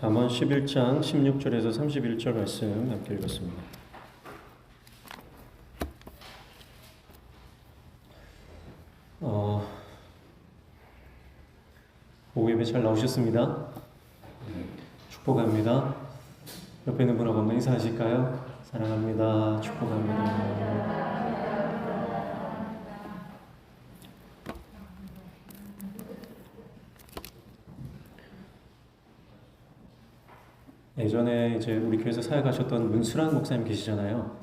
잠언 11장 16절에서 31절 말씀 함께 읽었습니다. 오후 예배 잘 나오셨습니다. 축복합니다. 옆에 있는 분하고 한번 인사하실까요? 사랑합니다. 축복합니다. 예전에 이제 우리 교회에서 사역하셨던 문수란 목사님 계시잖아요.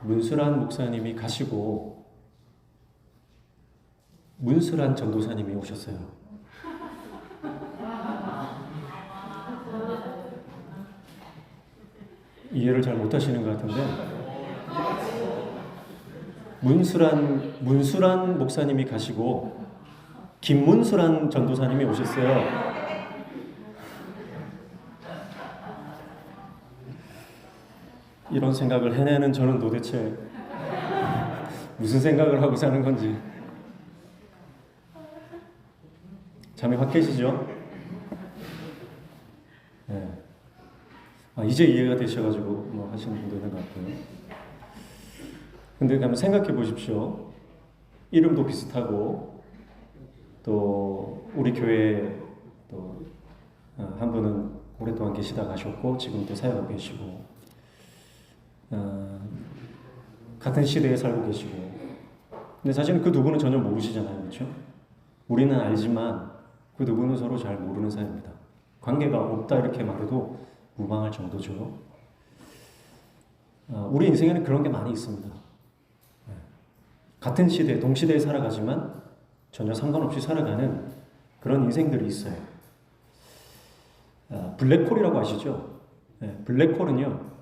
문수란 목사님이 가시고 문수란 전도사님이 오셨어요. 이해를 잘 못하시는 것 같은데 문수란 목사님이 가시고 김문수란 전도사님이 오셨어요. 이런 생각을 해내는 저는 도대체 무슨 생각을 하고 사는 건지 잠이 확 깨시죠? 네. 이제 이해가 되셔가지고 뭐 하시는 분도 있는 것 같고요. 근데 한번 생각해 보십시오. 이름도 비슷하고 또 우리 교회에 또 한 분은 오랫동안 계시다 가셨고 지금 또 사역하고 계시고 같은 시대에 살고 계시고 근데 사실은 그 두 분은 전혀 모르시잖아요. 그렇죠? 우리는 알지만 그 두 분은 서로 잘 모르는 사이입니다. 관계가 없다 이렇게 말해도 무방할 정도죠. 우리 인생에는 그런 게 많이 있습니다. 같은 시대, 동시대에 살아가지만 전혀 상관없이 살아가는 그런 인생들이 있어요. 블랙홀이라고 아시죠? 블랙홀은요,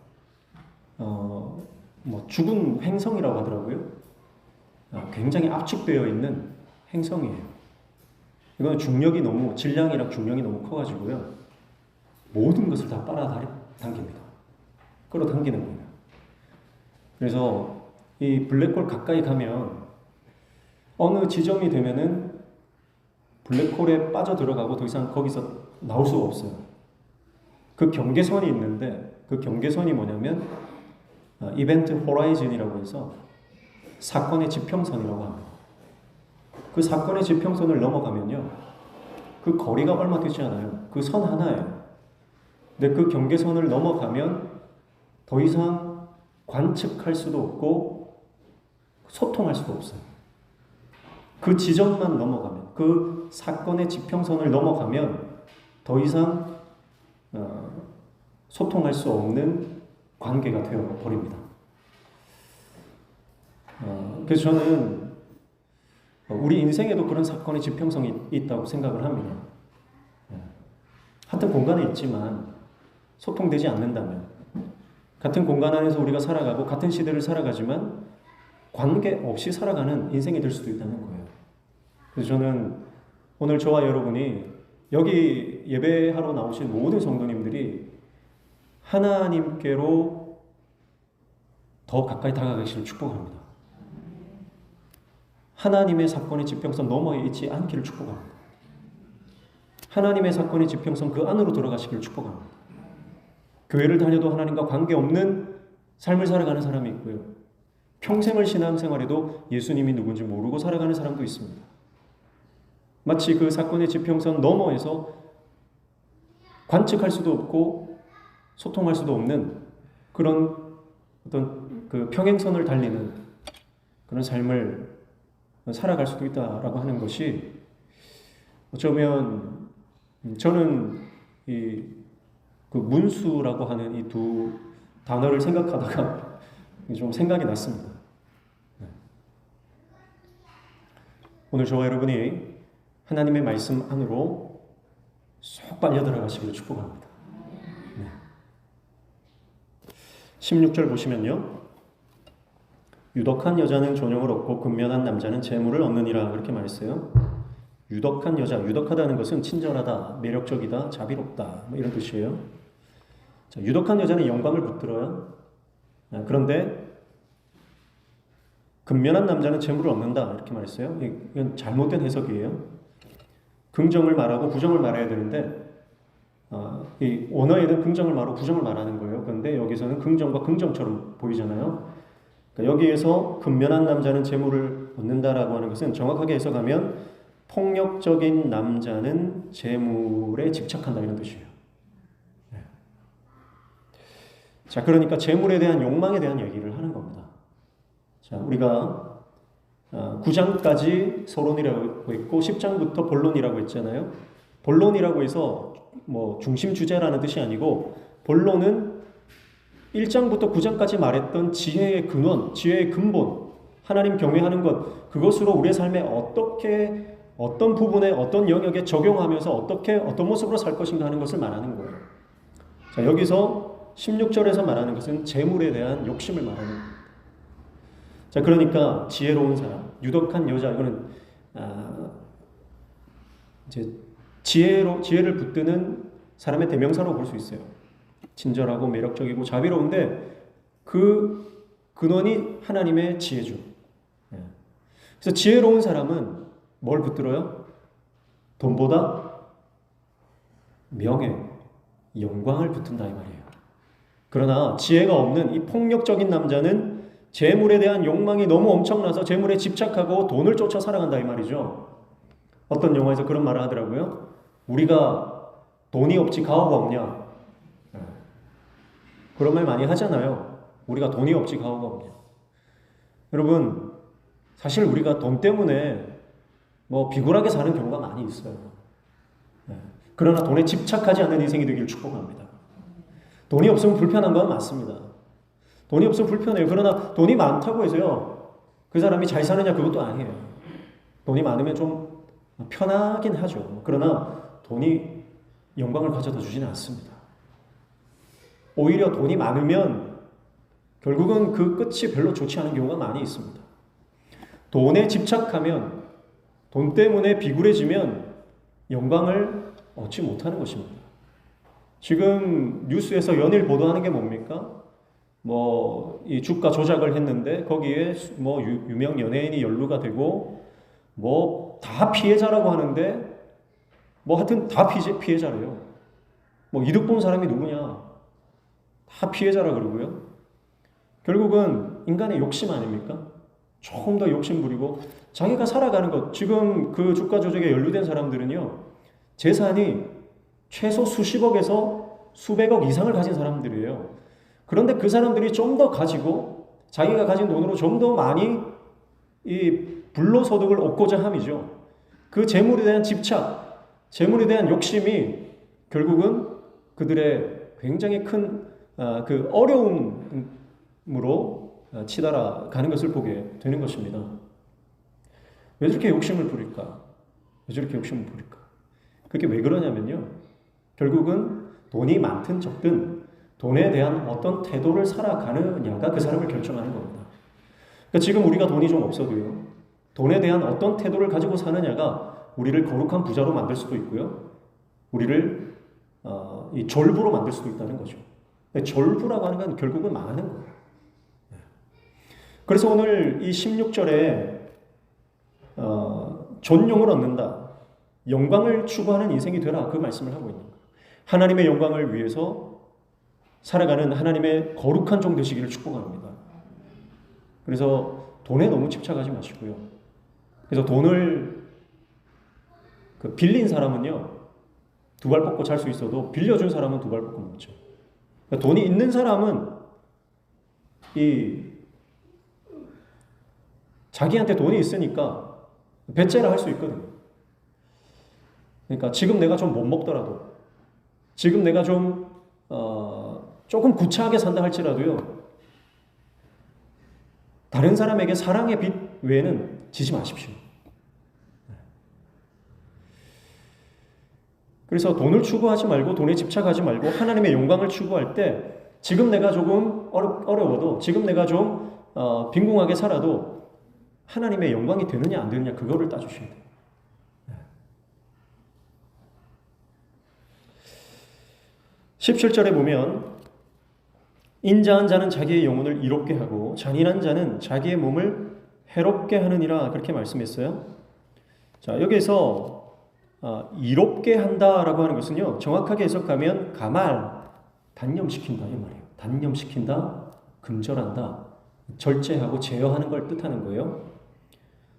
뭐 죽은 행성이라고 하더라고요. 굉장히 압축되어 있는 행성이에요. 이건 중력이 너무, 질량이랑 중력이 너무 커가지고요. 모든 것을 다 빨아당깁니다. 끌어당기는 거예요. 그래서 이 블랙홀 가까이 가면 어느 지점이 되면은 블랙홀에 빠져 들어가고 더 이상 거기서 나올 수가 없어요. 그 경계선이 있는데 그 경계선이 뭐냐면 이벤트 호라이즌이라고 해서 사건의 지평선이라고 합니다. 그 사건의 지평선을 넘어가면요. 그 거리가 얼마 되지 않아요. 그 선 하나예요. 근데 그 경계선을 넘어가면 더 이상 관측할 수도 없고 소통할 수도 없어요. 그 지점만 넘어가면, 그 사건의 지평선을 넘어가면 더 이상 소통할 수 없는 관계가 되어버립니다. 그래서 저는 우리 인생에도 그런 사건의 지평성이 있다고 생각을 합니다. 같은 공간에 있지만 소통되지 않는다면 같은 공간 안에서 우리가 살아가고 같은 시대를 살아가지만 관계없이 살아가는 인생이 될 수도 있다는 거예요. 그래서 저는 오늘 저와 여러분이 여기 예배하러 나오신 모든 성도님들이 하나님께로 더 가까이 다가가시길 축복합니다. 하나님의 사건의 지평선 너머에 있지 않기를 축복합니다. 하나님의 사건의 지평선 그 안으로 들어가시기를 축복합니다. 교회를 다녀도 하나님과 관계없는 삶을 살아가는 사람이 있고요. 평생을 신앙생활에도 예수님이 누군지 모르고 살아가는 사람도 있습니다. 마치 그 사건의 지평선 너머에서 관측할 수도 없고 소통할 수도 없는 그런 어떤 그 평행선을 달리는 그런 삶을 살아갈 수도 있다라고 하는 것이 어쩌면 저는 그 문수라고 하는 이 두 단어를 생각하다가 좀 생각이 났습니다. 오늘 저와 여러분이 하나님의 말씀 안으로 쏙 빨려 들어가시기를 축복합니다. 16절 보시면요. 유덕한 여자는 존영을 얻고 근면한 남자는 재물을 얻느니라 그렇게 말했어요. 유덕한 여자, 유덕하다는 것은 친절하다, 매력적이다, 자비롭다 뭐 이런 뜻이에요. 자, 유덕한 여자는 영광을 붙들어요. 그런데 근면한 남자는 재물을 얻는다 이렇게 말했어요. 이건 잘못된 해석이에요. 긍정을 말하고 부정을 말해야 되는데 이 원어에는 긍정을 말하고 부정을 말하는 거예요. 그런데 여기서는 긍정과 긍정처럼 보이잖아요. 그러니까 여기에서 근면한 남자는 재물을 얻는다라고 하는 것은 정확하게 해석하면 폭력적인 남자는 재물에 집착한다 이런 뜻이에요. 네. 자, 그러니까 재물에 대한 욕망에 대한 얘기를 하는 겁니다. 자, 우리가 9장까지 서론이라고 했고 10장부터 본론이라고 했잖아요. 본론이라고 해서 뭐 중심 주제라는 뜻이 아니고 본론은 1장부터 9장까지 말했던 지혜의 근원, 지혜의 근본, 하나님 경외하는 것, 그것으로 우리의 삶에 어떻게 어떤 부분에 어떤 영역에 적용하면서 어떤 모습으로 살 것인가 하는 것을 말하는 거예요. 자, 여기서 16절에서 말하는 것은 재물에 대한 욕심을 말하는 거예요. 자, 그러니까 지혜로운 사람, 유덕한 여자, 이거는 이제 지혜를 붙드는 사람의 대명사로 볼 수 있어요. 친절하고 매력적이고 자비로운데 그 근원이 하나님의 지혜죠. 그래서 지혜로운 사람은 뭘 붙들어요? 돈보다 명예, 영광을 붙든다 이 말이에요. 그러나 지혜가 없는 이 폭력적인 남자는 재물에 대한 욕망이 너무 엄청나서 재물에 집착하고 돈을 쫓아 살아간다 이 말이죠. 어떤 영화에서 그런 말을 하더라고요. 우리가 돈이 없지 가오가 없냐. 그런 말 많이 하잖아요. 우리가 돈이 없지 가오가 없냐. 여러분, 사실 우리가 돈 때문에 뭐 비굴하게 사는 경우가 많이 있어요. 그러나 돈에 집착하지 않는 인생이 되기를 축복합니다. 돈이 없으면 불편한 건 맞습니다. 돈이 없으면 불편해요. 그러나 돈이 많다고 해서요, 그 사람이 잘 사느냐 그것도 아니에요. 돈이 많으면 좀 편하긴 하죠. 그러나 돈이 영광을 가져다 주지는 않습니다. 오히려 돈이 많으면 결국은 그 끝이 별로 좋지 않은 경우가 많이 있습니다. 돈에 집착하면, 돈 때문에 비굴해지면 영광을 얻지 못하는 것입니다. 지금 뉴스에서 연일 보도하는 게 뭡니까? 뭐 이 주가 조작을 했는데 거기에 뭐 유명 연예인이 연루가 되고 뭐 다 피해자라고 하는데 뭐 하여튼 다 피해자래요. 뭐 이득 본 사람이 누구냐? 다 피해자라 그러고요. 결국은 인간의 욕심 아닙니까? 조금 더 욕심 부리고 자기가 살아가는 것. 지금 그 주가 조작에 연루된 사람들은요, 재산이 최소 수십억에서 수백억 이상을 가진 사람들이에요. 그런데 그 사람들이 좀 더 가지고 자기가 가진 돈으로 좀 더 많이 이 불로소득을 얻고자 함이죠. 그 재물에 대한 집착, 재물에 대한 욕심이 결국은 그들의 굉장히 큰 그 어려움으로 치달아가는 것을 보게 되는 것입니다. 왜 저렇게 욕심을 부릴까? 왜 저렇게 욕심을 부릴까? 그게 왜 그러냐면요, 결국은 돈이 많든 적든 돈에 대한 어떤 태도를 살아가느냐가 그 사람을 결정하는 겁니다. 그러니까 지금 우리가 돈이 좀 없어도요, 돈에 대한 어떤 태도를 가지고 사느냐가 우리를 거룩한 부자로 만들 수도 있고요, 우리를 이 졸부로 만들 수도 있다는 거죠. 졸부라고 하는 건 결국은 망하는 거예요. 그래서 오늘 이 16절에 존용을 얻는다, 영광을 추구하는 인생이 되라, 그 말씀을 하고 있는 거예요. 하나님의 영광을 위해서 살아가는 하나님의 거룩한 종 되시기를 축복합니다. 그래서 돈에 너무 집착하지 마시고요. 그래서 돈을 빌린 사람은요, 두 발 뻗고 잘 수 있어도 빌려준 사람은 두 발 뻗고 못 죠. 그러니까 돈이 있는 사람은 자기한테 돈이 있으니까 배째라 할 수 있거든요. 그러니까 지금 내가 좀 못 먹더라도, 지금 내가 좀 조금 구차하게 산다 할지라도요, 다른 사람에게 사랑의 빛 외에는 지지 마십시오. 그래서 돈을 추구하지 말고, 돈에 집착하지 말고 하나님의 영광을 추구할 때 지금 내가 조금 어려워도, 지금 내가 좀 빈궁하게 살아도 하나님의 영광이 되느냐 안 되느냐 그거를 따주셔야 돼요. 17절에 보면 인자한 자는 자기의 영혼을 이롭게 하고 잔인한 자는 자기의 몸을 해롭게 하느니라, 그렇게 말씀했어요. 자, 여기에서 이롭게 한다라고 하는 것은요, 정확하게 해석하면 가말, 단념시킨다 이 말이에요. 단념시킨다, 금절한다, 절제하고 제어하는 걸 뜻하는 거예요.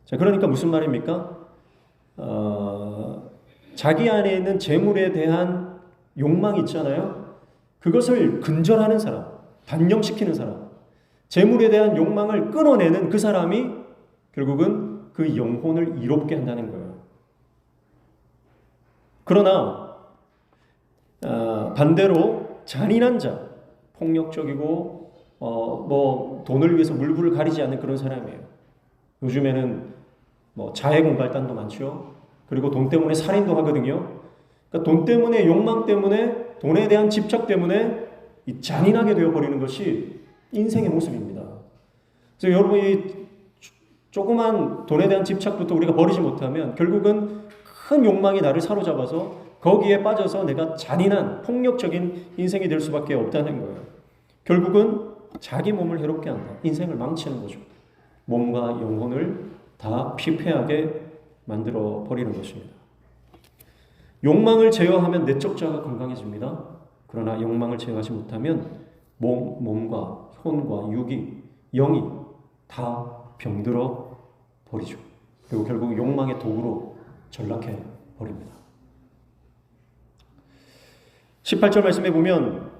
자, 그러니까 무슨 말입니까? 자기 안에 있는 재물에 대한 욕망이 있잖아요. 그것을 근절하는 사람, 단념시키는 사람, 재물에 대한 욕망을 끊어내는 그 사람이 결국은 그 영혼을 이롭게 한다는 거예요. 그러나 반대로 잔인한 자, 폭력적이고 돈을 위해서 물불을 가리지 않는 그런 사람이에요. 요즘에는 자해 공갈단도 많죠. 그리고 돈 때문에 살인도 하거든요. 그러니까 돈 때문에, 욕망 때문에, 돈에 대한 집착 때문에 이 잔인하게 되어버리는 것이 인생의 모습입니다. 그래서 여러분이 조그만 돈에 대한 집착부터 우리가 버리지 못하면 결국은 큰 욕망이 나를 사로잡아서 거기에 빠져서 내가 잔인한 폭력적인 인생이 될 수밖에 없다는 거예요. 결국은 자기 몸을 해롭게 한다. 인생을 망치는 거죠. 몸과 영혼을 다 피폐하게 만들어 버리는 것입니다. 욕망을 제어하면 내적 자가 건강해집니다. 그러나 욕망을 제어하지 못하면 몸과 혼과 육이, 영이 다 병들어 버리죠. 그리고 결국 욕망의 도구로 전락해 버립니다. 18절 말씀에 보면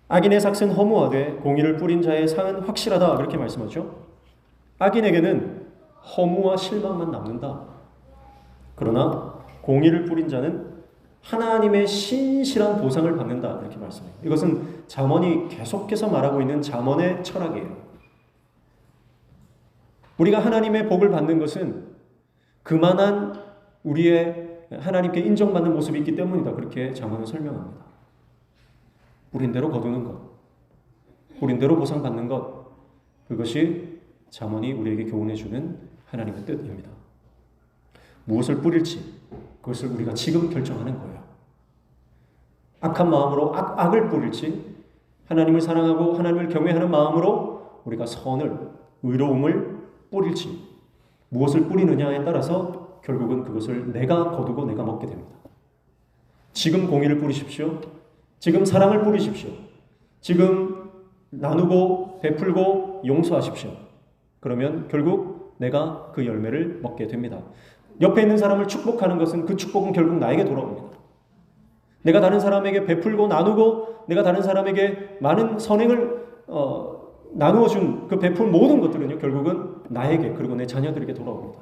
악인의 삭은 허무하되 공의를 뿌린 자의 상은 확실하다 그렇게 말씀하죠. 악인에게는 허무와 실망만 남는다. 그러나 공의를 뿌린 자는 하나님의 신실한 보상을 받는다 그렇게 말씀해요. 이것은 잠언이 계속해서 말하고 있는 잠언의 철학이에요. 우리가 하나님의 복을 받는 것은 그만한 우리의 하나님께 인정받는 모습이 있기 때문이다. 그렇게 잠언은 설명합니다. 뿌린 대로 거두는 것, 뿌린 대로 보상받는 것, 그것이 잠언이 우리에게 교훈해주는 하나님의 뜻입니다. 무엇을 뿌릴지 그것을 우리가 지금 결정하는 거예요. 악한 마음으로 악을 뿌릴지 하나님을 사랑하고 하나님을 경외하는 마음으로 우리가 선을, 의로움을 뿌릴지 무엇을 뿌리느냐에 따라서 결국은 그것을 내가 거두고 내가 먹게 됩니다. 지금 공의를 뿌리십시오. 지금 사랑을 뿌리십시오. 지금 나누고 베풀고 용서하십시오. 그러면 결국 내가 그 열매를 먹게 됩니다. 옆에 있는 사람을 축복하는 것은 그 축복은 결국 나에게 돌아옵니다. 내가 다른 사람에게 베풀고 나누고 내가 다른 사람에게 많은 선행을 나누어준 그 베푼 모든 것들은요 결국은 나에게 그리고 내 자녀들에게 돌아옵니다.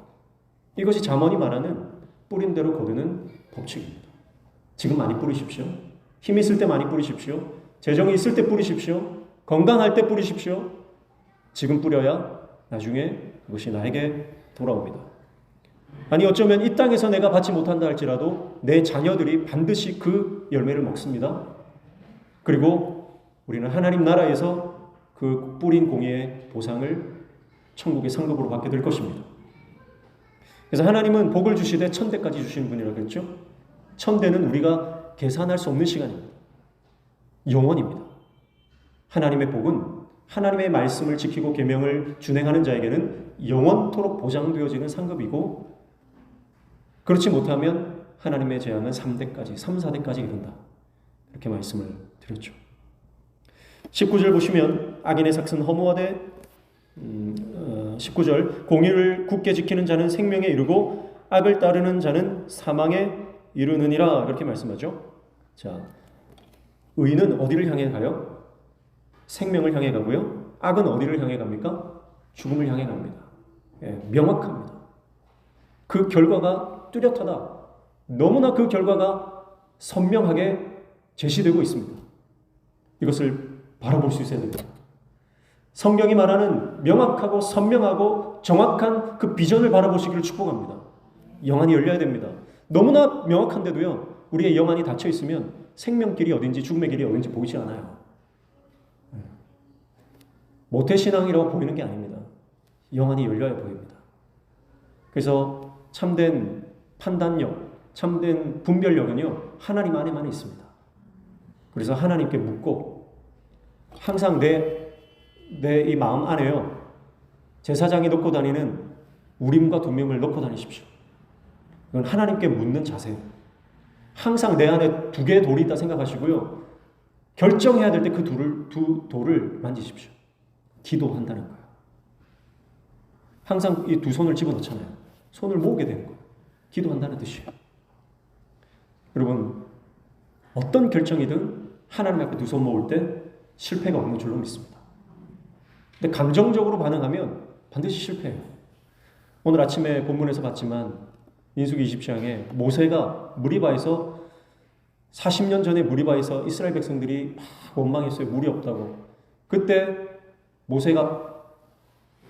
이것이 잠언이 말하는 뿌린 대로 거두는 법칙입니다. 지금 많이 뿌리십시오. 힘이 있을 때 많이 뿌리십시오. 재정이 있을 때 뿌리십시오. 건강할 때 뿌리십시오. 지금 뿌려야 나중에 그것이 나에게 돌아옵니다. 아니 어쩌면 이 땅에서 내가 받지 못한다 할지라도 내 자녀들이 반드시 그 열매를 먹습니다. 그리고 우리는 하나님 나라에서 그 뿌린 공의의 보상을 천국의 상급으로 받게 될 것입니다. 그래서 하나님은 복을 주시되 천대까지 주시는 분이라고 했죠. 천대는 우리가 계산할 수 없는 시간입니다. 영원입니다. 하나님의 복은 하나님의 말씀을 지키고 계명을 준행하는 자에게는 영원토록 보장되어지는 상급이고 그렇지 못하면 하나님의 재앙은 3대까지, 3, 4대까지 이른다. 이렇게 말씀을 드렸죠. 19절 보시면 악인의 삭은 허무하되 19절 공의를 굳게 지키는 자는 생명에 이르고 악을 따르는 자는 사망에 이르느니라 그렇게 말씀하죠. 자, 의는 어디를 향해 가요? 생명을 향해 가고요. 악은 어디를 향해 갑니까? 죽음을 향해 갑니다. 예, 명확합니다. 그 결과가 뚜렷하다. 너무나 그 결과가 선명하게 제시되고 있습니다. 이것을 바라볼 수 있어야 됩니다. 성경이 말하는 명확하고 선명하고 정확한 그 비전을 바라보시기를 축복합니다. 영안이 열려야 됩니다. 너무나 명확한데도요. 우리의 영안이 닫혀 있으면 생명길이 어딘지 죽음의 길이 어딘지 보이지 않아요. 모태신앙이라고 보이는 게 아닙니다. 영안이 열려야 보입니다. 그래서 참된 판단력, 참된 분별력은요. 하나님 안에만 있습니다. 그래서 하나님께 묻고 항상 내 이 마음 안에요. 제사장이 놓고 다니는 우림과 두림을 놓고 다니십시오. 이건 하나님께 묻는 자세예요. 항상 내 안에 두 개의 돌이 있다 생각하시고요. 결정해야 될 때 그 두 돌을 만지십시오. 기도한다는 거예요. 항상 이 두 손을 집어넣잖아요. 손을 모으게 되는 거예요. 기도한다는 뜻이에요. 여러분, 어떤 결정이든 하나님 앞에 두 손 모을 때 실패가 없는 줄로 믿습니다. 근데 감정적으로 반응하면 반드시 실패해요. 오늘 아침에 본문에서 봤지만 민수기 20장에 모세가 무리바에서 40년 전에 무리바에서 이스라엘 백성들이 막 원망했어요. 물이 없다고. 그때 모세가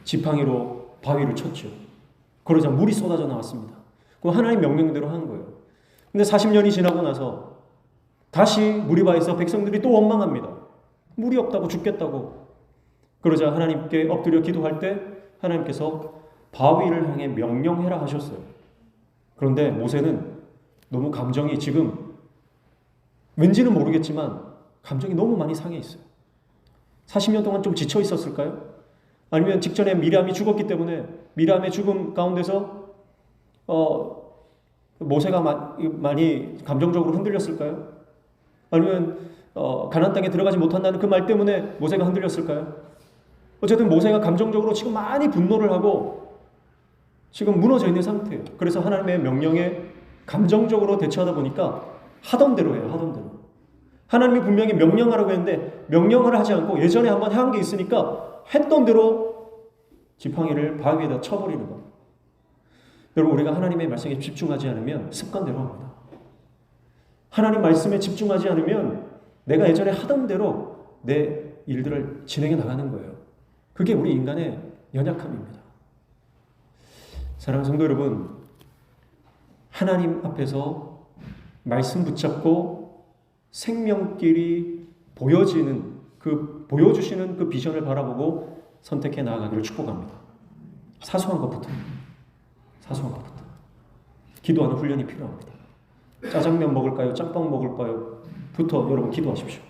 지팡이로 바위를 쳤죠. 그러자 물이 쏟아져 나왔습니다. 그럼 하나님 명령대로 한 거예요. 근데 40년이 지나고 나서 다시 무리바에서 백성들이 또 원망합니다. 물이 없다고 죽겠다고. 그러자 하나님께 엎드려 기도할 때 하나님께서 바위를 향해 명령해라 하셨어요. 그런데 모세는 너무 감정이 지금 왠지는 모르겠지만 감정이 너무 많이 상해 있어요. 40년 동안 좀 지쳐 있었을까요? 아니면 직전에 미리암이 죽었기 때문에 미리암의 죽음 가운데서 모세가 많이 감정적으로 흔들렸을까요? 아니면 가나안 땅에 들어가지 못한다는 그 말 때문에 모세가 흔들렸을까요? 어쨌든 모세가 감정적으로 지금 많이 분노를 하고 지금 무너져 있는 상태예요. 그래서 하나님의 명령에 감정적으로 대처하다 보니까 하던 대로 해요. 하던 대로. 하나님이 분명히 명령하라고 했는데 명령을 하지 않고 예전에 한번 한 게 있으니까 했던 대로 지팡이를 바위에다 쳐버리는 겁니다. 여러분, 우리가 하나님의 말씀에 집중하지 않으면 습관대로 합니다. 하나님 말씀에 집중하지 않으면 내가 예전에 하던 대로 내 일들을 진행해 나가는 거예요. 그게 우리 인간의 연약함입니다. 사랑하는 성도 여러분, 하나님 앞에서 말씀 붙잡고 생명길이 보여주시는 그 비전을 바라보고 선택해 나아가기를 축복합니다. 사소한 것부터 기도하는 훈련이 필요합니다. 짜장면 먹을까요? 짬뽕 먹을까요? 부터 여러분 기도하십시오.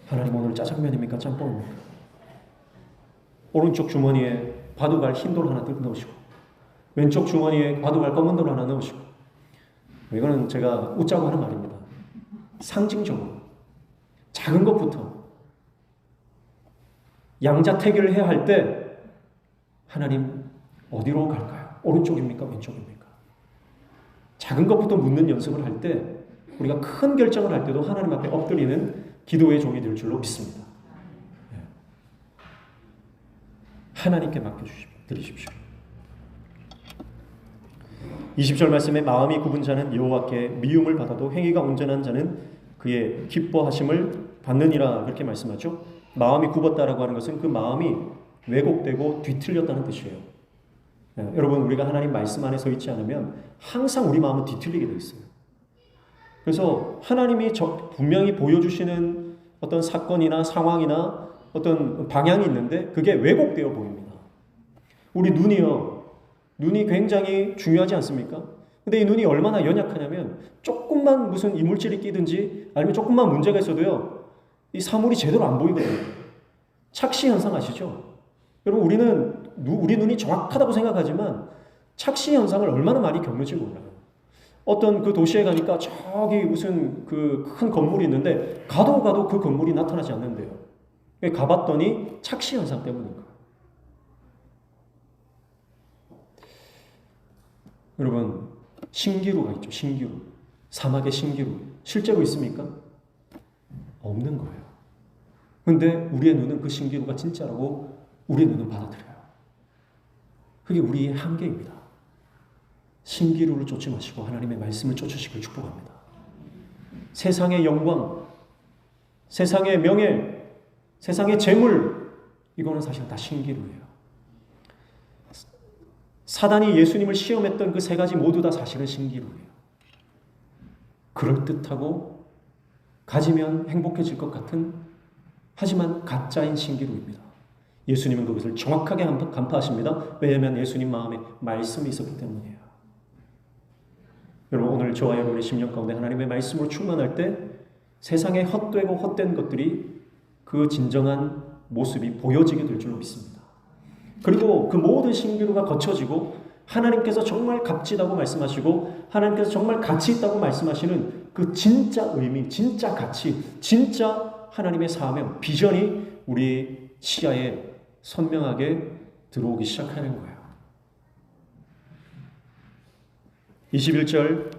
하나님, 오늘 짜장면입니까? 짬뽕입니까? 오른쪽 주머니에 바둑알 흰 돌 하나 넣으시고 왼쪽 주머니에 바둑알 검은 돌 하나 넣으시고. 이거는 제가 웃자고 하는 말입니다. 상징적으로 작은 것부터 양자택일을 해야 할 때 하나님 어디로 갈까요? 오른쪽입니까? 왼쪽입니까? 작은 것부터 묻는 연습을 할 때 우리가 큰 결정을 할 때도 하나님 앞에 엎드리는 기도의 종이 될 줄로 믿습니다. 하나님께 맡겨드리십시오. 20절 말씀에 마음이 굽은 자는 여호와께 미움을 받아도 행위가 온전한 자는 그의 기뻐하심을 받느니라, 그렇게 말씀하죠. 마음이 굽었다라고 하는 것은 그 마음이 왜곡되고 뒤틀렸다는 뜻이에요. 여러분, 우리가 하나님 말씀 안에 서 있지 않으면 항상 우리 마음은 뒤틀리게 돼 있어요. 그래서 하나님이 분명히 보여주시는 어떤 사건이나 상황이나 어떤 방향이 있는데 그게 왜곡되어 보입니다. 우리 눈이 굉장히 중요하지 않습니까? 근데 이 눈이 얼마나 연약하냐면 조금만 무슨 이물질이 끼든지 아니면 조금만 문제가 있어도요, 이 사물이 제대로 안 보이거든요. 착시 현상 아시죠? 여러분, 우리 눈이 정확하다고 생각하지만 착시 현상을 얼마나 많이 겪는지 몰라요. 어떤 그 도시에 가니까 저기 무슨 그 큰 건물이 있는데 가도 그 건물이 나타나지 않는데요. 가봤더니 착시 현상 때문인 거예요. 여러분, 신기루가 있죠. 신기루. 사막의 신기루. 실제로 있습니까? 없는 거예요. 근데 우리의 눈은 그 신기루가 진짜라고 우리의 눈은 받아들여요. 그게 우리의 한계입니다. 신기루를 쫓지 마시고 하나님의 말씀을 쫓으시길 축복합니다. 세상의 영광, 세상의 명예, 세상의 재물, 이거는 사실 다 신기루예요. 사단이 예수님을 시험했던 그 세 가지 모두 다 사실은 신기루예요. 그럴듯하고 가지면 행복해질 것 같은, 하지만 가짜인 신기루입니다. 예수님은 그것을 정확하게 간파하십니다. 왜냐하면 예수님 마음에 말씀이 있었기 때문이에요. 여러분, 오늘 저와 여러분의 심령 가운데 하나님의 말씀으로 충만할 때 세상에 헛되고 헛된 것들이 그 진정한 모습이 보여지게 될 줄로 믿습니다. 그리고 그 모든 신기루가 거쳐지고 하나님께서 정말 값지다고 말씀하시고 하나님께서 정말 가치 있다고 말씀하시는 그 진짜 의미, 진짜 가치, 진짜 하나님의 사명, 비전이 우리 시야에 선명하게 들어오기 시작하는 거예요. 21절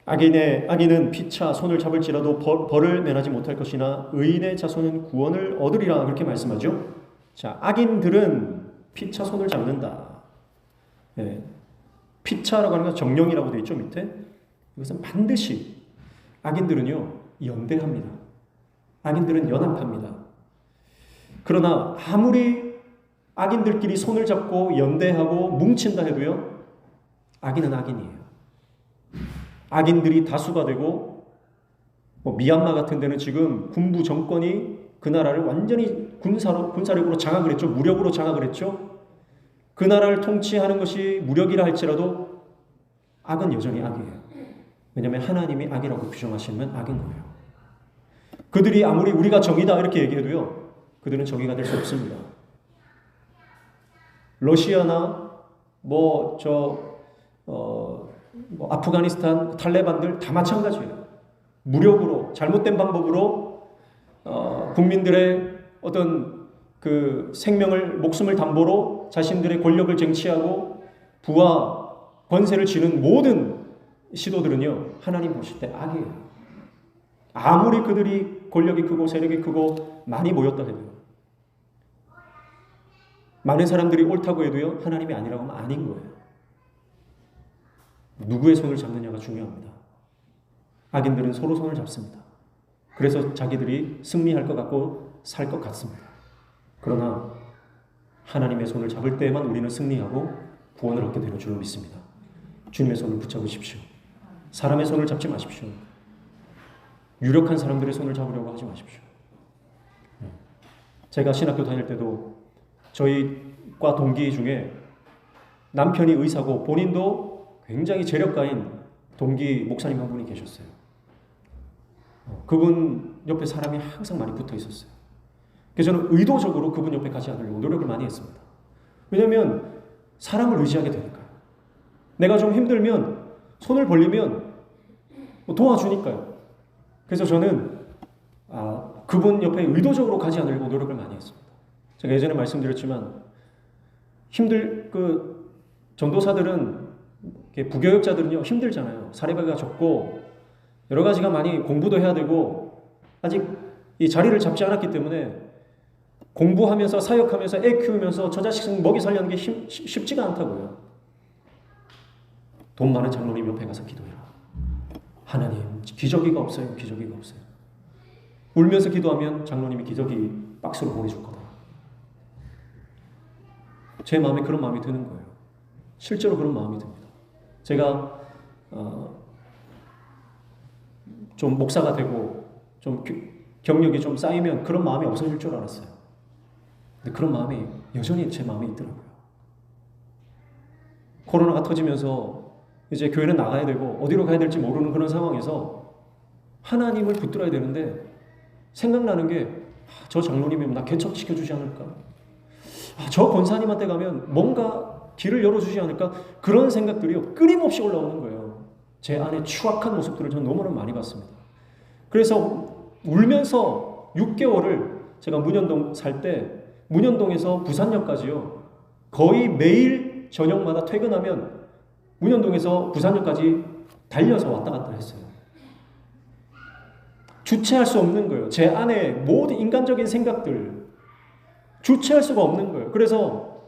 악인은 피차 손을 잡을지라도 벌을 면하지 못할 것이나 의인의 자손은 구원을 얻으리라 그렇게 말씀하죠. 자, 악인들은 피차 손을 잡는다. 예. 피차라고 하는 건 정령이라고 되어 있죠 밑에. 이것은 반드시 악인들은요 연대합니다. 악인들은 연합합니다. 그러나 아무리 악인들끼리 손을 잡고 연대하고 뭉친다 해도요 악인은 악인이에요. 악인들이 다수가 되고 미얀마 같은 데는 지금 군부 정권이 그 나라를 완전히 군사력으로 장악을 했죠. 무력으로 장악을 했죠. 그 나라를 통치하는 것이 무력이라 할지라도 악은 여전히 악이에요. 왜냐하면 하나님이 악이라고 규정하시면 악인 거예요. 그들이 아무리 우리가 정의다 이렇게 얘기해도요 그들은 정의가 될 수 없습니다. 러시아나 아프가니스탄 탈레반들 다 마찬가지예요. 무력으로 잘못된 방법으로 국민들의 어떤 그 생명을 목숨을 담보로 자신들의 권력을 쟁취하고 부와 권세를 쥐는 모든 시도들은요 하나님 보실 때 악이에요. 아무리 그들이 권력이 크고 세력이 크고 많이 모였다 해도요 많은 사람들이 옳다고 해도요 하나님이 아니라고 하면 아닌 거예요. 누구의 손을 잡느냐가 중요합니다. 악인들은 서로 손을 잡습니다. 그래서 자기들이 승리할 것 같고 살 것 같습니다. 그러나 하나님의 손을 잡을 때에만 우리는 승리하고 구원을 얻게 되는 줄로 믿습니다. 주님의 손을 붙잡으십시오. 사람의 손을 잡지 마십시오. 유력한 사람들의 손을 잡으려고 하지 마십시오. 제가 신학교 다닐 때도 저희 과 동기 중에 남편이 의사고 본인도 굉장히 재력가인 동기 목사님 한 분이 계셨어요. 그분 옆에 사람이 항상 많이 붙어 있었어요. 그래서 저는 의도적으로 그분 옆에 가지 않으려고 노력을 많이 했습니다. 왜냐하면 사람을 의지하게 되니까요. 내가 좀 힘들면 손을 벌리면 도와주니까요. 그래서 저는 그분 옆에 의도적으로 가지 않으려고 노력을 많이 했습니다. 제가 예전에 말씀드렸지만 전도사들은 부교역자들은요 힘들잖아요. 사례비가 적고 여러 가지가 많이 공부도 해야 되고 아직 이 자리를 잡지 않았기 때문에 공부하면서 사역하면서 애 키우면서 저 자식 먹이 살려는 게 쉽지가 않다고요. 돈 많은 장로님 옆에 가서 기도해라. 하나님 기저귀가 없어요. 기저귀가 없어요. 울면서 기도하면 장로님이 기저귀 박스로 보내줄 거다. 제 마음에 그런 마음이 드는 거예요. 실제로 그런 마음이 듭니다. 제가 좀 목사가 되고 좀 경력이 좀 쌓이면 그런 마음이 없어질 줄 알았어요. 근데 그런 마음이 여전히 제 마음에 있더라고요. 코로나가 터지면서 이제 교회는 나가야 되고 어디로 가야 될지 모르는 그런 상황에서 하나님을 붙들어야 되는데 생각나는 게 저 장로님이 나 개척시켜주지 않을까? 저 권사님한테 가면 뭔가 길을 열어주지 않을까? 그런 생각들이요 끊임없이 올라오는 거예요. 제 안에 추악한 모습들을 저는 너무나 많이 봤습니다. 그래서 울면서 6개월을 제가 문현동 살 때 문현동에서 부산역까지요 거의 매일 저녁마다 퇴근하면 문현동에서 부산역까지 달려서 왔다 갔다 했어요. 주체할 수 없는 거예요. 제 안에 모든 인간적인 생각들 주체할 수가 없는 거예요. 그래서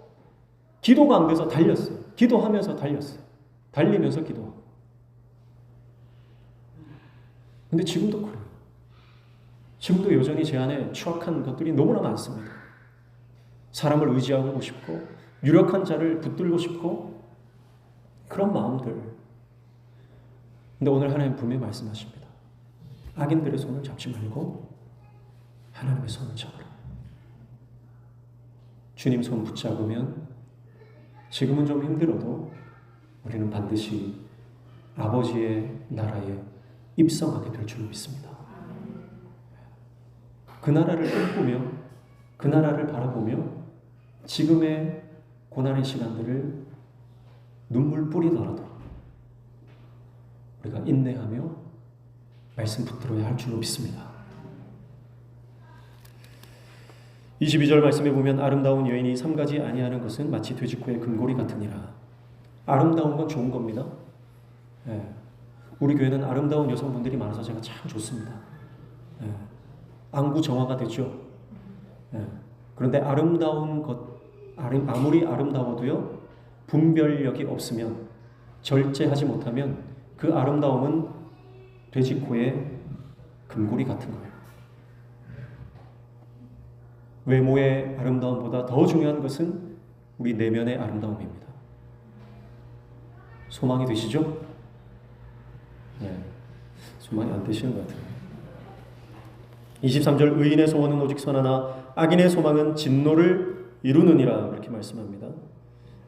기도가 안 돼서 달렸어요. 기도하면서 달렸어요. 달리면서 기도하고. 근데 지금도 그래요. 지금도 여전히 제 안에 추악한 것들이 너무나 많습니다. 사람을 의지하고 싶고 유력한 자를 붙들고 싶고 그런 마음들. 근데 오늘 하나님 분명히 말씀하십니다. 악인들의 손을 잡지 말고 하나님의 손을 잡으라. 주님 손 붙잡으면 지금은 좀 힘들어도 우리는 반드시 아버지의 나라에 입성하게 될 줄 믿습니다. 그 나라를 꿈꾸며 그 나라를 바라보며 지금의 고난의 시간들을 눈물 뿌리더라도 우리가 인내하며 말씀 붙들어야 할 줄로 믿습니다. 22절 말씀에 보면 아름다운 여인이 삼가지 아니하는 것은 마치 돼지코의 금고리 같으니라. 아름다운 건 좋은 겁니다. 예. 우리 교회는 아름다운 여성분들이 많아서 제가 참 좋습니다. 예. 안구 정화가 되죠. 예. 그런데 아름다운 것, 아무리 아름다워도요, 분별력이 없으면, 절제하지 못하면 그 아름다움은 돼지코의 금고리 같은 거예요. 외모의 아름다움보다 더 중요한 것은 우리 내면의 아름다움입니다. 소망이 되시죠? 네, 소망이 안 되시는 것 같아요. 23절 의인의 소원은 오직 선하나 악인의 소망은 진노를 이루느니라 그렇게 말씀합니다.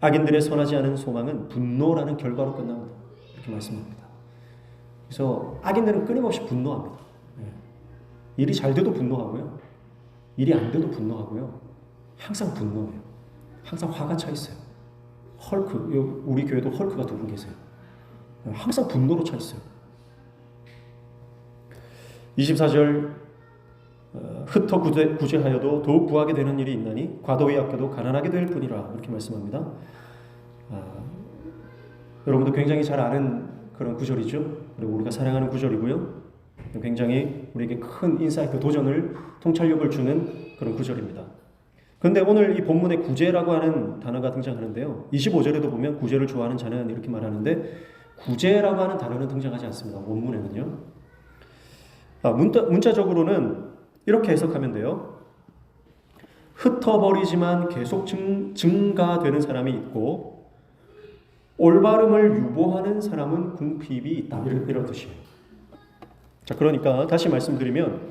악인들의 선하지 않은 소망은 분노라는 결과로 끝납니다. 이렇게 말씀합니다. 그래서 악인들은 끊임없이 분노합니다. 네. 일이 잘 돼도 분노하고요. 일이 안 돼도 분노하고요. 항상 분노해요. 항상 화가 차 있어요. 헐크, 우리 교회도 헐크가 2분 계세요. 항상 분노로 차 있어요. 24절 흩어 구제하여도 더욱 구하게 되는 일이 있나니 과도히 아껴도 가난하게 될 뿐이라 이렇게 말씀합니다. 여러분도 굉장히 잘 아는 그런 구절이죠. 그리고 우리가 사랑하는 구절이고요. 굉장히 우리에게 큰 인사이트, 도전을, 통찰력을 주는 그런 구절입니다. 그런데 오늘 이 본문에 구제라고 하는 단어가 등장하는데요. 25절에도 보면 구제를 좋아하는 자는 이렇게 말하는데 구제라고 하는 단어는 등장하지 않습니다. 원문에는요. 문자적으로는 이렇게 해석하면 돼요. 흩어버리지만 계속 증가되는 사람이 있고 올바름을 유보하는 사람은 궁핍이 있다. 이런 뜻이에요. 자, 그러니까 다시 말씀드리면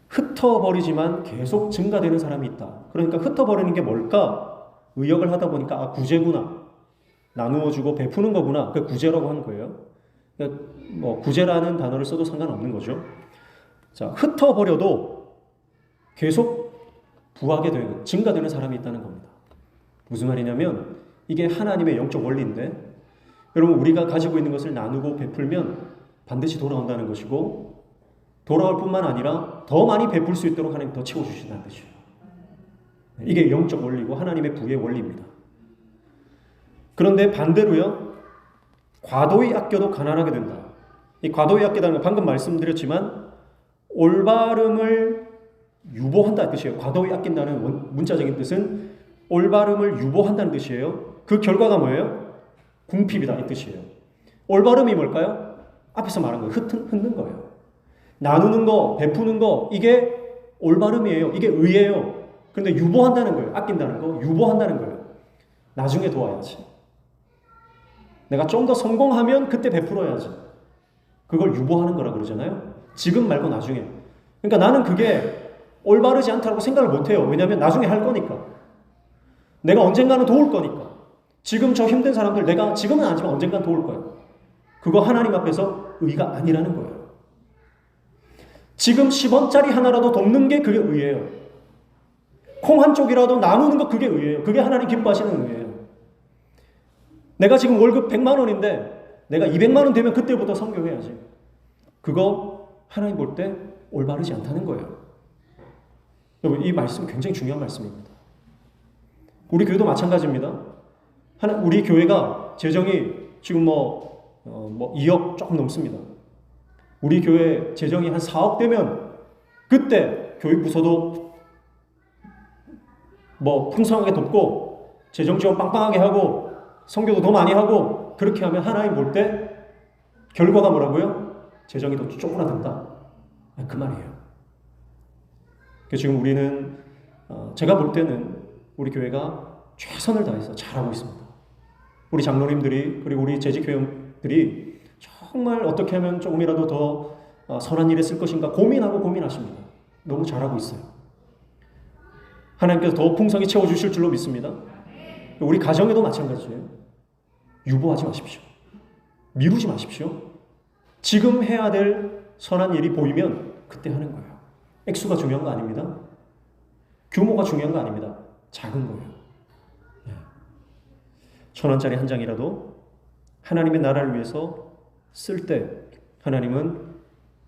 흩어버리지만 계속 증가되는 사람이 있다. 그러니까 흩어버리는 게 뭘까? 의역을 하다 보니까 구제구나. 나누어주고 베푸는 거구나. 그 구제라고 하는 거예요. 그러니까 구제라는 단어를 써도 상관없는 거죠. 자, 흩어버려도 계속 부하게 되는, 증가되는 사람이 있다는 겁니다. 무슨 말이냐면 이게 하나님의 영적 원리인데 여러분 우리가 가지고 있는 것을 나누고 베풀면 반드시 돌아온다는 것이고 돌아올 뿐만 아니라 더 많이 베풀 수 있도록 하나님 더 채워주신다는 뜻이에요. 이게 영적 원리고 하나님의 부의 원리입니다. 그런데 반대로요. 과도히 아껴도 가난하게 된다. 이 과도히 아끼다는 건 방금 말씀드렸지만 올바름을 유보한다는 뜻이에요. 과도히 아낀다는 문자적인 뜻은 올바름을 유보한다는 뜻이에요. 그 결과가 뭐예요? 궁핍이다 이 뜻이에요. 올바름이 뭘까요? 앞에서 말한 거예요. 흩는 거예요. 나누는 거, 베푸는 거 이게 올바름이에요. 이게 의예요. 그런데 유보한다는 거예요. 아낀다는 거, 유보한다는 거예요. 나중에 도와야지. 내가 좀 더 성공하면 그때 베풀어야지. 그걸 유보하는 거라 그러잖아요. 지금 말고 나중에. 그러니까 나는 그게 올바르지 않다고 생각을 못해요. 왜냐하면 나중에 할 거니까. 내가 언젠가는 도울 거니까. 지금 저 힘든 사람들 내가 지금은 아니지만 언젠간 도울 거예요. 그거 하나님 앞에서 의가 아니라는 거예요. 지금 10원짜리 하나라도 돕는 게 그게 의예요. 콩 한 쪽이라도 나누는 거 그게 의예요. 그게 하나님 기뻐하시는 의예요. 내가 지금 월급 100만 원인데 내가 200만 원 되면 그때부터 성경해야지. 그거 하나님 볼 때 올바르지 않다는 거예요. 여러분 이 말씀 굉장히 중요한 말씀입니다. 우리 교회도 마찬가지입니다. 우리 교회가 재정이 지금 2억 조금 넘습니다. 우리 교회 재정이 한 4억 되면 그때 교육부서도 풍성하게 돕고 재정 지원 빵빵하게 하고 선교도 더 많이 하고 그렇게 하면 하나님 볼 때 결과가 뭐라고요? 재정이 더 쪼그라든다. 그 말이에요. 지금 우리는 제가 볼 때는 우리 교회가 최선을 다해서 잘하고 있습니다. 우리 장로님들이 그리고 우리 재직회원들이 정말 어떻게 하면 조금이라도 더 선한 일에 쓸 것인가 고민하십니다. 너무 잘하고 있어요. 하나님께서 더 풍성히 채워주실 줄로 믿습니다. 우리 가정에도 마찬가지예요. 유보하지 마십시오. 미루지 마십시오. 지금 해야 될 선한 일이 보이면 그때 하는 거예요. 액수가 중요한 거 아닙니다. 규모가 중요한 거 아닙니다. 작은 거예요. 1,000원짜리 한 장이라도 하나님의 나라를 위해서 쓸 때 하나님은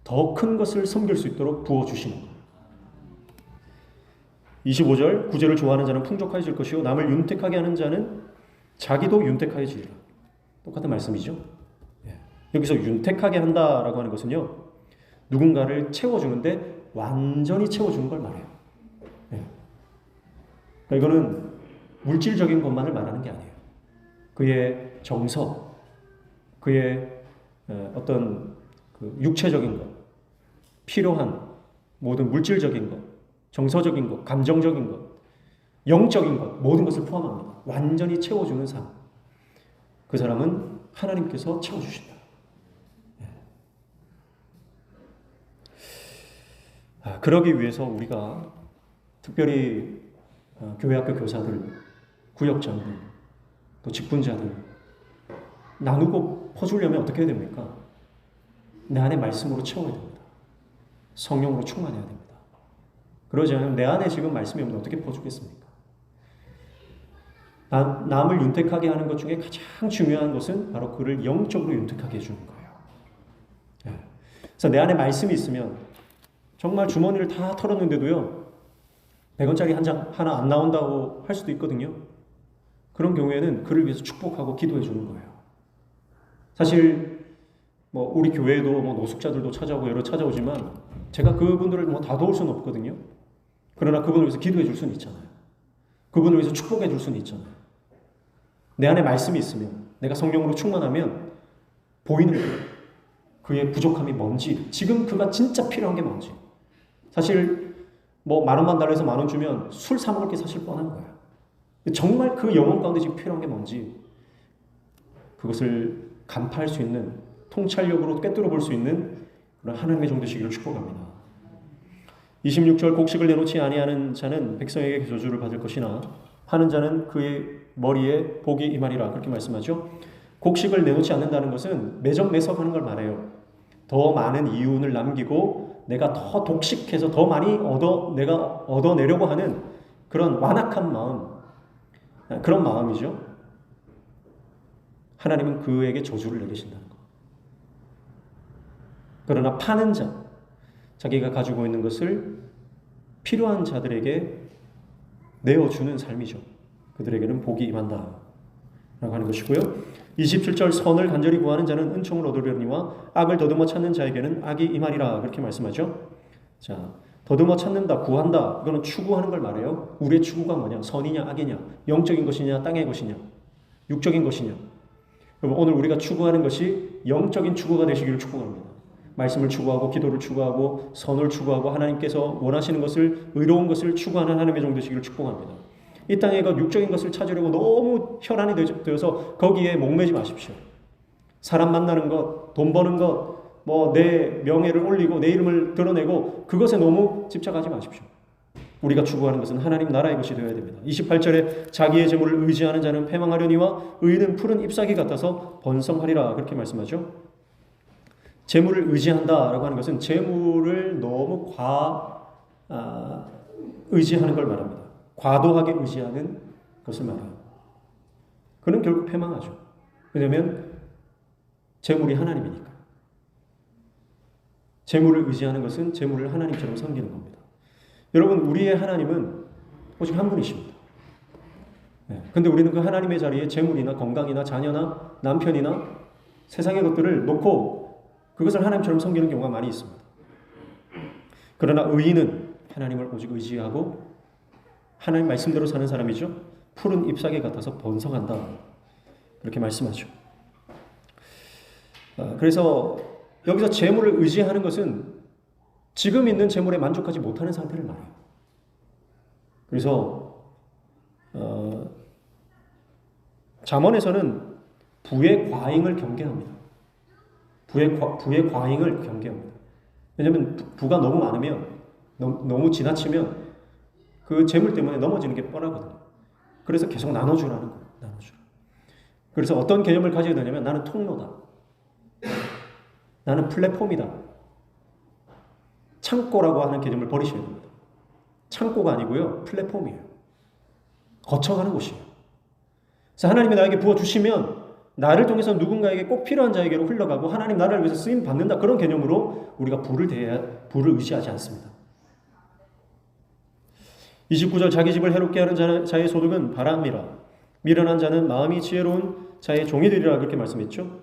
더 큰 것을 섬길 수 있도록 부어주시는 거예요. 25절, 구제를 좋아하는 자는 풍족해질 것이요 남을 윤택하게 하는 자는 자기도 윤택하여지리라. 똑같은 말씀이죠. 여기서 윤택하게 한다라고 하는 것은요, 누군가를 채워주는데 완전히 채워주는 걸 말해요. 그러니까 이거는 물질적인 것만을 말하는 게 아니에요. 그의 정서, 그의 어떤 그 육체적인 것, 필요한 모든 물질적인 것, 정서적인 것, 감정적인 것, 영적인 것, 모든 것을 포함합니다. 완전히 채워주는 삶. 그 사람은 하나님께서 채워주신다. 그러기 위해서 우리가 특별히 교회학교 교사들, 구역장들, 또 직분자들 나누고 퍼주려면 어떻게 해야 됩니까? 내 안에 말씀으로 채워야 됩니다. 성령으로 충만해야 됩니다. 그러지 않으면 내 안에 지금 말씀이 없는데 어떻게 퍼주겠습니까? 남을 윤택하게 하는 것 중에 가장 중요한 것은 바로 그를 영적으로 윤택하게 해주는 거예요. 그래서 내 안에 말씀이 있으면 정말 주머니를 다 털었는데도요, 100원짜리 한 장 하나 안 나온다고 할 수도 있거든요. 그런 경우에는 그를 위해서 축복하고 기도해 주는 거예요. 사실 뭐 우리 교회에도 뭐 노숙자들도 찾아오고 여러 찾아오지만 제가 그분들을 뭐 다 도울 수는 없거든요. 그러나 그분을 위해서 기도해 줄 수는 있잖아요. 그분을 위해서 축복해 줄 수는 있잖아요. 내 안에 말씀이 있으면, 내가 성령으로 충만하면 보이는 거예요. 그의 부족함이 뭔지, 지금 그가 진짜 필요한 게 뭔지. 사실 뭐 10,000원만 달래서 10,000원 주면 술 사 먹을 게 사실 뻔한 거예요. 정말 그 영혼 가운데 지금 필요한 게 뭔지, 그것을 간파할 수 있는, 통찰력으로 꿰뚫어 볼 수 있는 그런 하나님의 종 되시기를 축복합니다. 26절, 곡식을 내놓지 아니하는 자는 백성에게 저주를 받을 것이나 하는 자는 그의 머리에 복이 임하리라. 그렇게 말씀하죠. 곡식을 내놓지 않는다는 것은 매적매석하는 걸 말해요. 더 많은 이윤을 남기고 내가 더 독식해서 더 많이 내가 얻어내려고 하는 그런 완악한 마음, 그런 마음이죠. 하나님은 그에게 저주를 내리신다는 것. 그러나 파는 자, 자기가 가지고 있는 것을 필요한 자들에게 내어주는 삶이죠. 그들에게는 복이 임한다 라고 하는 것이고요. 27절, 선을 간절히 구하는 자는 은총을 얻으려니와 악을 더듬어 찾는 자에게는 악이 임하리라. 그렇게 말씀하죠. 자, 더듬어 찾는다, 구한다, 이거는 추구하는 걸 말해요. 우리의 추구가 뭐냐? 선이냐 악이냐? 영적인 것이냐 땅의 것이냐? 육적인 것이냐? 여러분, 오늘 우리가 추구하는 것이 영적인 추구가 되시기를 축복합니다. 말씀을 추구하고 기도를 추구하고 선을 추구하고 하나님께서 원하시는 것을, 의로운 것을 추구하는 하나님의 종 되시기를 축복합니다. 이 땅에 그 육적인 것을 찾으려고 너무 혈안이 되어서 거기에 목매지 마십시오. 사람 만나는 것, 돈 버는 것, 뭐 내 명예를 올리고 내 이름을 드러내고 그것에 너무 집착하지 마십시오. 우리가 추구하는 것은 하나님 나라의 것이 되어야 됩니다. 28절에 자기의 재물을 의지하는 자는 패망하려니와 의인은 푸른 잎사귀 같아서 번성하리라. 그렇게 말씀하죠. 재물을 의지한다라고 하는 것은 재물을 너무 의지하는 걸 말합니다. 과도하게 의지하는 것을 말해요. 그는 결국 패망하죠. 왜냐하면 재물이 하나님이니까. 재물을 의지하는 것은 재물을 하나님처럼 섬기는 겁니다. 여러분, 우리의 하나님은 오직 한 분이십니다. 그런데 우리는 그 하나님의 자리에 재물이나 건강이나 자녀나 남편이나 세상의 것들을 놓고 그것을 하나님처럼 섬기는 경우가 많이 있습니다. 그러나 의인은 하나님을 오직 의지하고 하나님 말씀대로 사는 사람이죠. 푸른 잎사귀 같아서 번성한다. 그렇게 말씀하죠. 그래서 여기서 재물을 의지하는 것은 지금 있는 재물에 만족하지 못하는 상태를 말해요. 그래서 잠언에서는 부의 과잉을 경계합니다. 부의 과잉을 경계합니다. 왜냐하면 부가 너무 많으면, 너무 지나치면 그 재물 때문에 넘어지는 게 뻔하거든요. 그래서 계속 나눠주라는 거예요. 나눠주라. 그래서 어떤 개념을 가지게 되냐면 나는 통로다. 나는 플랫폼이다. 창고라고 하는 개념을 버리셔야 됩니다. 창고가 아니고요. 플랫폼이에요. 거쳐가는 곳이에요. 그래서 하나님이 나에게 부어주시면 나를 통해서 누군가에게 꼭 필요한 자에게로 흘러가고 하나님 나라를 위해서 쓰임 받는다, 그런 개념으로 우리가 부를 의지하지 않습니다. 29절, 자기 집을 해롭게 하는 자의 소득은 바람이라 미련한 자는 마음이 지혜로운 자의 종이 되리라, 그렇게 말씀했죠.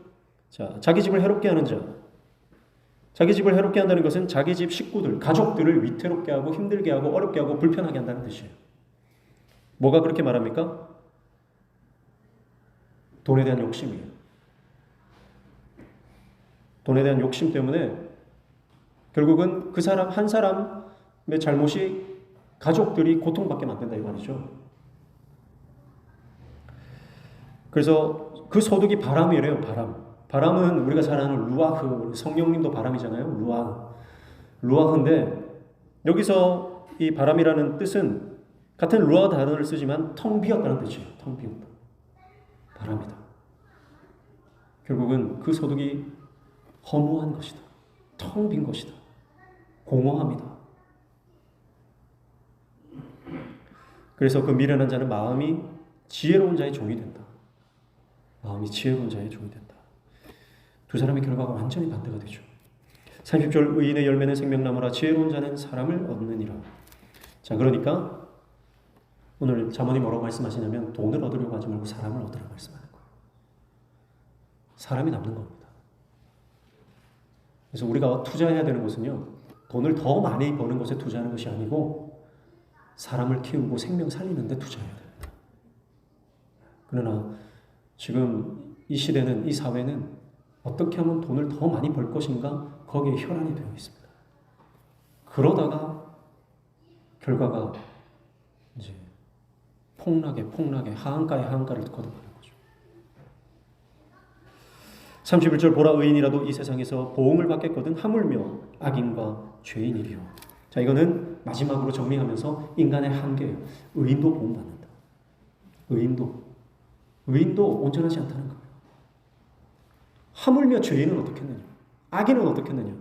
자, 자기 집을 해롭게 하는 자, 자기 집을 해롭게 한다는 것은 자기 집 식구들, 가족들을 위태롭게 하고 힘들게 하고 어렵게 하고 불편하게 한다는 뜻이에요. 뭐가 그렇게 말합니까? 돈에 대한 욕심이에요. 돈에 대한 욕심 때문에 결국은 그 사람 한 사람의 잘못이 가족들이 고통받게 만든다, 이 말이죠. 그래서 그 소득이 바람이래요. 바람은 우리가 잘 아는 루아흐, 성령님도 바람이잖아요. 루아흐인데 여기서 이 바람이라는 뜻은 같은 루아 단어를 쓰지만 텅 비었다는 뜻이에요. 텅 비었다. 바람이다. 결국은 그 소득이 허무한 것이다. 텅 빈 것이다. 공허합니다. 그래서 그 미련한 자는 마음이 지혜로운 자의 종이 된다. 마음이 지혜로운 자의 종이 된다. 두 사람의 결과가 완전히 반대가 되죠. 30절, 의인의 열매는 생명나무라 지혜로운 자는 사람을 얻느니라. 자, 그러니까 오늘 잠언이 뭐라고 말씀하시냐면 돈을 얻으려고 하지 말고 사람을 얻으라고 말씀하는 거예요. 사람이 남는 겁니다. 그래서 우리가 투자해야 되는 것은요, 돈을 더 많이 버는 것에 투자하는 것이 아니고 사람을 키우고 생명 살리는 데 투자해야 됩니다. 그러나 지금 이 시대는, 이 사회는 어떻게 하면 돈을 더 많이 벌 것인가, 거기에 혈안이 되어 있습니다. 그러다가 결과가 이제 폭락에 하한가에 하한가를 거듭하는 거죠. 31절, 보라 의인이라도 이 세상에서 보응을 받겠거든 하물며 악인과 죄인이리요. 자, 이거는 마지막으로 정리하면서 인간의 한계예요. 의인도 보응받는다. 의인도 온전하지 않다는 거예요. 하물며 죄인은 어떻겠느냐? 악인은 어떻겠느냐?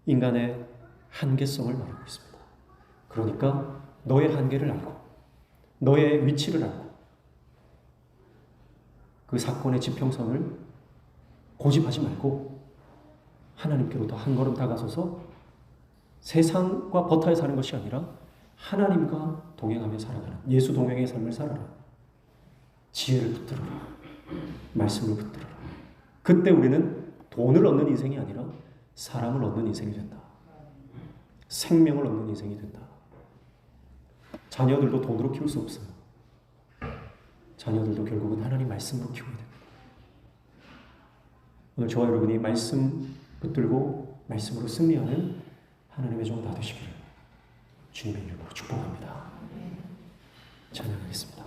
인간의 한계성을 말하고 있습니다. 그러니까 너의 한계를 알고 너의 위치를 알고 그 사건의 지평선을 고집하지 말고 하나님께로 더 한 걸음 다가서서 세상과 버타에 사는 것이 아니라 하나님과 동행하며 살아가는 예수 동행의 삶을 살아라. 지혜를 붙들어라. 말씀을 붙들어라. 그때 우리는 돈을 얻는 인생이 아니라 사람을 얻는 인생이 된다. 생명을 얻는 인생이 된다. 자녀들도 돈으로 키울 수 없어요. 자녀들도 결국은 하나님 말씀으로 키워야 됩니다. 오늘 저와 여러분이 말씀 붙들고 말씀으로 승리하는 하나님의 종 다 되시기를 주님의 이름으로 축복합니다. 찬양하겠습니다.